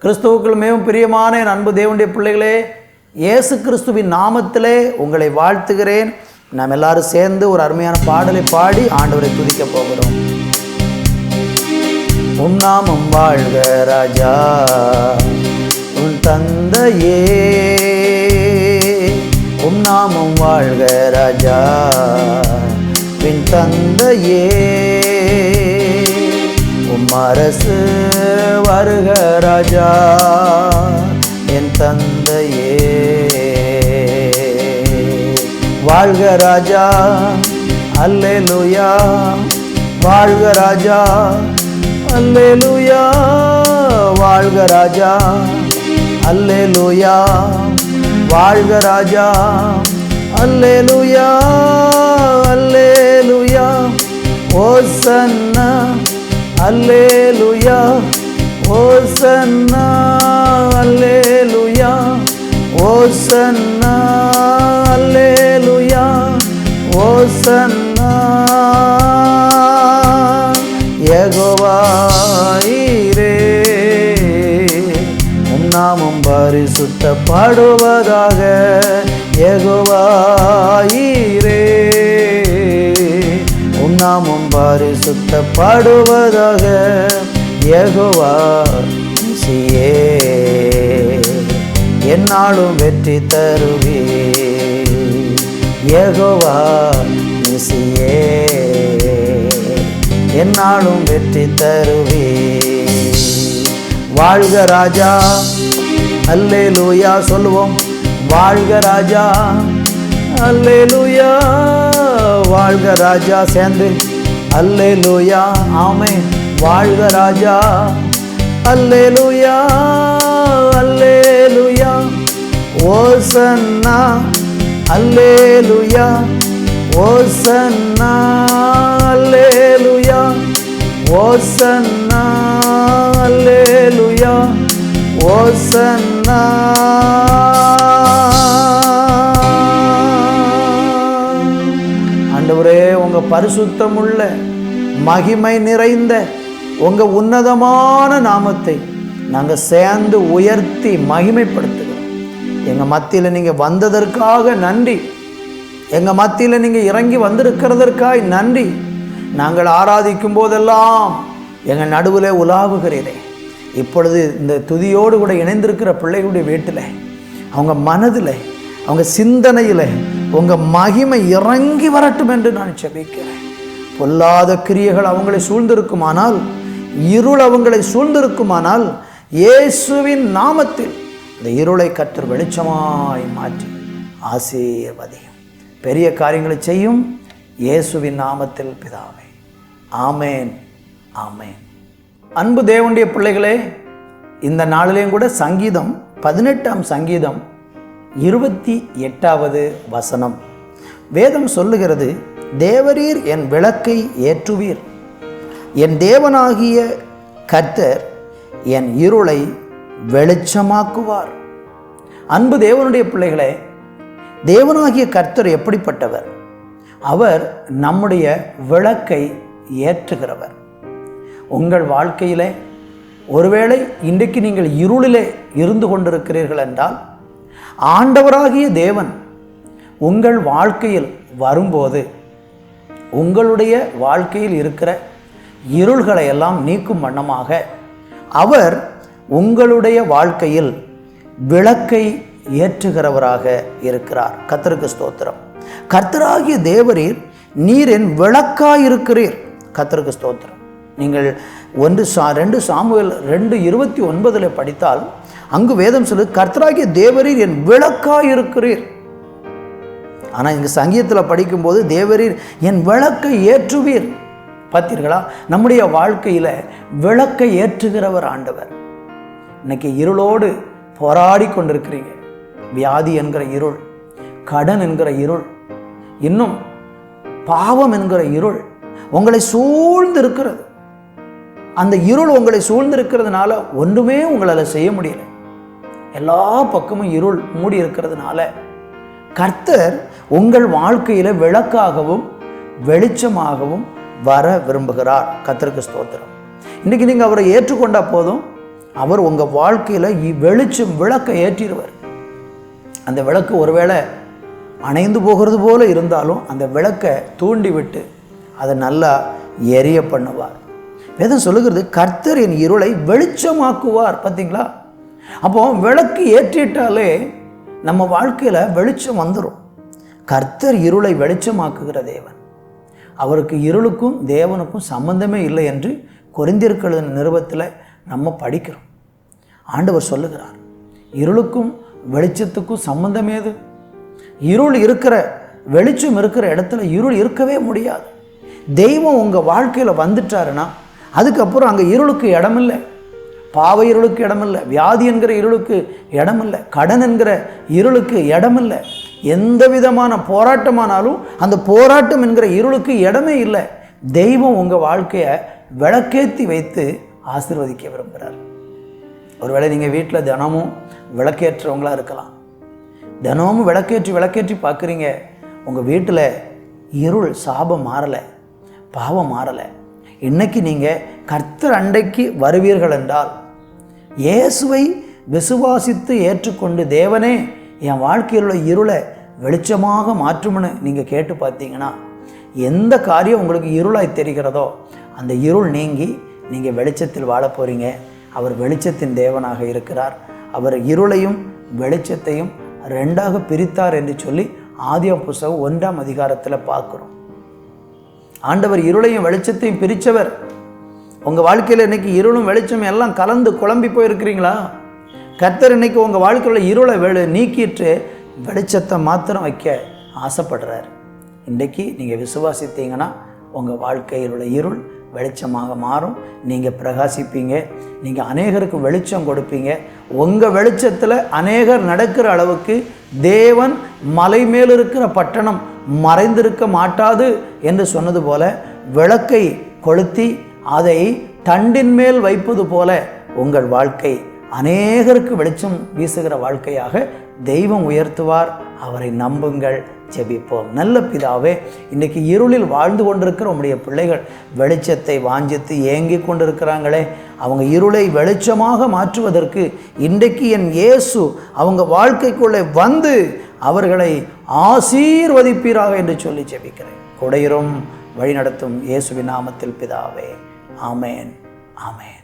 கிறிஸ்துவுக்குள் மிகவும் பிரியமான என் அன்பு தேவனுடைய பிள்ளைகளே, இயேசு கிறிஸ்துவின் நாமத்திலே உங்களை வாழ்த்துகிறேன். நாம் எல்லாரும் சேர்ந்து ஒரு அருமையான பாடலை பாடி ஆண்டவரை துதிக்க போகிறோம். உன் நாமம் வாழ்க ராஜா, உன் தந்தையே. உன் நாமம் வாழ்க ராஜா, பின் தந்தையே. உம் அரசு வருக ராஜா, என் தந்தையே. வாழ்க ராஜா, அல்லேலூயா. வாழ்க ராஜா, அல்லேலூயா. வாழ்க ராஜா, அல்லேலூயா. வாழ்க ராஜா, அல்லேலூயா. அல்லேலூயா. ஓசன்னா, அல்லேலூயா. ஓசன்னா, அல்லேலூயா. ஓசன்னா, அல்லேலூயா. ஓசன்னா. யெகோவா ஈரே, உம் நாமம் பரிசுத்தப்படுவதாக. யெகோவா ஈரே, உம் நாமம் பரிசுத்தப்படுவதாக. யெகோவா நீசியே, என்னாலும் வெற்றி தருவே. யெகோவா நீசியே, என்னாலும் வெற்றி தருவே. வாழ்க ராஜா, அல்லேலூயா. சொல்லுவோம், வாழ்க ராஜா, அல்லேலூயா. வாழ்க ராஜா. சேர்ந்து அல்லேலூயா. ஆமென். வாழ்க ராஜா, அல்லேலூயா. அல்லேலூயா. ஓசன்னா, அல்லேலூயா. ஓசன்னா, அல்லேலூயா. ஓசன்னா, அல்லேலூயா. ஓசன்னா. ஆண்டவரே, உங்க பரிசுத்தமுள்ள மகிமை நிறைந்த உங்க உன்னதமான நாமத்தை நாங்கள் சேர்ந்து உயர்த்தி மகிமைப்படுத்துகிறோம். எங்கள் மத்தியில் நீங்கள் வந்ததற்காக நன்றி. எங்கள் மத்தியில் நீங்கள் இறங்கி வந்திருக்கிறதற்காக நன்றி. நாங்கள் ஆராதிக்கும் போதெல்லாம் எங்கள் நடுவில் உலாவுகிறீரே. இப்பொழுது இந்த துதியோடு கூட இணைந்திருக்கிற பிள்ளைகளுடைய வீட்டில், அவங்க மனதில், அவங்க சிந்தனையில் உங்கள் மகிமை இறங்கி வரட்டும் என்று நான் ஜெபிக்கிறேன். பொல்லாத கிரியைகள் அவங்களை சூழ்ந்திருக்குமானால், இருள் அவங்களை சூழ்ந்திருக்குமானால், இயேசுவின் நாமத்தில் இந்த இருளை கர்த்தர் வெளிச்சமாய் மாற்றி ஆசீர்வதியும். பெரிய காரியங்களை செய்யும் இயேசுவின் நாமத்தில் பிதாவே. ஆமேன், ஆமேன். அன்பு தேவனுடைய பிள்ளைகளே, இந்த நாளிலேயும் கூட சங்கீதம் 18ஆம் சங்கீதம் 28வது வசனம் வேதம் சொல்லுகிறது, தேவரீர் என் விளக்கை ஏற்றுவீர், என் தேவனாகிய கர்த்தர் என் இருளை வெளிச்சமாக்குவார். அன்பு தேவனுடைய பிள்ளைகளே, தேவனாகிய கர்த்தர் எப்படிப்பட்டவர்? அவர் நம்முடைய விளக்கை ஏற்றுகிறவர். உங்கள் வாழ்க்கையிலே ஒருவேளை இன்றைக்கு நீங்கள் இருளிலே இருந்து கொண்டிருக்கிறீர்கள் என்றால், ஆண்டவராகிய தேவன் உங்கள் வாழ்க்கையில் வரும்போது உங்களுடைய வாழ்க்கையில் இருக்கிற இருள்களை எல்லாம் நீக்கும் வண்ணமாக அவர் உங்களுடைய வாழ்க்கையில் விளக்கை ஏற்றுகிறவராக இருக்கிறார். கர்த்தருக்கு ஸ்தோத்திரம். கர்த்தராகிய தேவரீர் நீர் என் விளக்காயிருக்கிறீர். கர்த்தருக்கு ஸ்தோத்திரம். நீங்கள் 2 சாமுவேல் 2:29 படித்தால் அங்கு வேதம் சொல்லு, கர்த்தராகிய தேவரீர் என் விளக்காயிருக்கிறீர். ஆனால் இங்கு சங்கீதத்தில் படிக்கும்போது தேவரீர் என் விளக்கை ஏற்றுவீர். பார்த்தீர்களா? நம்முடைய வாழ்க்கையில் விளக்கை ஏற்றுகிறவர் ஆண்டவர். இன்னைக்கு இருளோடு போராடி கொண்டிருக்கிறீங்க. வியாதி என்கிற இருள், கடன் என்கிற இருள், இன்னும் பாவம் என்கிற இருள் உங்களை சூழ்ந்து இருக்கிறது. அந்த இருள் உங்களை சூழ்ந்திருக்கிறதுனால ஒன்றுமே உங்களால் செய்ய முடியல. எல்லா பக்கமும் இருள் மூடி இருக்கிறதுனால கர்த்தர் உங்கள் வாழ்க்கையில விளக்காகவும் வெளிச்சமாகவும் வர விரும்புகிறார். கர்த்தருக்கு ஸ்தோத்திரம். இன்னைக்கு நீங்க அவரை ஏற்றுக்கொண்டா போதும், அவர் உங்கள் வாழ்க்கையில் வெளிச்சம் விளக்கை ஏற்றிடுவார். அந்த விளக்கு ஒருவேளை அணைந்து போகிறது போல இருந்தாலும் அந்த விளக்கை தூண்டி விட்டு அதை நல்லா எரிய பண்ணுவார். வேதம் சொல்லுகிறது கர்த்தர் என் இருளை வெளிச்சமாக்குவார். பார்த்தீங்களா? அப்போ விளக்கு ஏற்றிட்டாலே நம்ம வாழ்க்கையில் வெளிச்சம் வந்துடும். கர்த்தர் இருளை வெளிச்சமாக்குகிற தேவன். அவருக்கு இருளுக்கும் தேவனுக்கும் சம்பந்தமே இல்லை என்று கொரிந்தியர் நிருபத்தில் நம்ம படிக்கிறோம். ஆண்டவர் சொல்லுகிறார், இருளுக்கும் வெளிச்சத்துக்கும் சம்பந்தம் ஏது? இருள் இருக்கிற வெளிச்சம் இருக்கிற இடத்துல இருள் இருக்கவே முடியாது. தெய்வம் உங்கள் வாழ்க்கையில் வந்துட்டாருன்னா அதுக்கப்புறம் அங்கே இருளுக்கு இடமில்லை. பாவ இருளுக்கு இடமில்லை, வியாதி என்கிற இருளுக்கு இடமில்லை, கடன் என்கிற இருளுக்கு இடமில்லை. எந்த விதமான போராட்டமானாலும் அந்த போராட்டம் என்கிற இருளுக்கு இடமே இல்லை. தெய்வம் உங்கள் வாழ்க்கையை விளக்கேற்றி வைத்து ஆசீர்வதிக்க விரும்புகிறார். ஒருவேளை நீங்கள் வீட்டில் தினமும் விளக்கேற்றவங்களாக இருக்கலாம். தினமும் விளக்கேற்றி பார்க்குறீங்க. உங்கள் வீட்டில் இருள் சாபம் மாறலை, பாவம் மாறலை. இன்னைக்கு நீங்கள் கர்த்தர் அண்டைக்கு வருவீர்கள் என்றால், இயேசுவை விசுவாசித்து ஏற்றுக்கொண்டு தேவனே என் வாழ்க்கையில் உள்ள இருளை வெளிச்சமாக மாற்றும்னு நீங்கள் கேட்டு பார்த்தீங்கன்னா, எந்த காரியம் உங்களுக்கு இருளாய் தெரிகிறதோ அந்த இருள் நீங்கி நீங்கள் வெளிச்சத்தில் வாழ போகிறீங்க. அவர் வெளிச்சத்தின் தேவனாக இருக்கிறார். அவர் இருளையும் வெளிச்சத்தையும் ரெண்டாக பிரித்தார் என்று சொல்லி ஆதியாகமம் புத்தகம் 1ஆம் அதிகாரத்தில் பார்க்குறோம். ஆண்டவர் இருளையும் வெளிச்சத்தையும் பிரித்தவர். உங்கள் வாழ்க்கையில் இன்னைக்கு இருளும் வெளிச்சம் எல்லாம் கலந்து குழம்பி போயிருக்கிறீங்களா? கர்த்தர் இன்னைக்கு உங்கள் வாழ்க்கையில் இருளை நீக்கிட்டு வெளிச்சத்தை மாத்திரம் வைக்க ஆசைப்படுறார். இன்றைக்கு நீங்கள் விசுவாசித்தீங்கன்னா உங்கள் வாழ்க்கையில் உள்ள இருள் வெளிச்சமாக மாறும். நீங்கள் பிரகாசிப்பீங்க. நீங்கள் அநேகருக்கு வெளிச்சம் கொடுப்பீங்க. உங்கள் வெளிச்சத்தில் அநேகர் நடக்கிற அளவுக்கு தேவன் மலை மேல் இருக்கிற பட்டணம் மறைந்திருக்க மாட்டாது என்று சொன்னது போல, விளக்கை கொளுத்தி அதை தண்டின் மேல் வைப்பது போல உங்கள் வாழ்க்கை அநேகருக்கு வெளிச்சம் வீசுகிற வாழ்க்கையாக தெய்வம் உயர்த்துவார். அவரை நம்புங்கள். ஜெபிப்போம். நல்ல பிதாவே, இன்றைக்கி இருளில் வாழ்ந்து கொண்டிருக்கிற உம்முடைய பிள்ளைகள் வெளிச்சத்தை வாஞ்சித்து ஏங்கி கொண்டிருக்கிறாங்களே, அவங்க இருளை வெளிச்சமாக மாற்றுவதற்கு இன்றைக்கு என் இயேசு அவங்க வாழ்க்கைக்குள்ளே வந்து அவர்களை ஆசீர்வதிப்பீராக என்று சொல்லி ஜெபிக்கிறேன். கொடையிரும் வழிநடத்தும் இயேசுவின் நாமத்தில் பிதாவே. ஆமேன், ஆமேன்.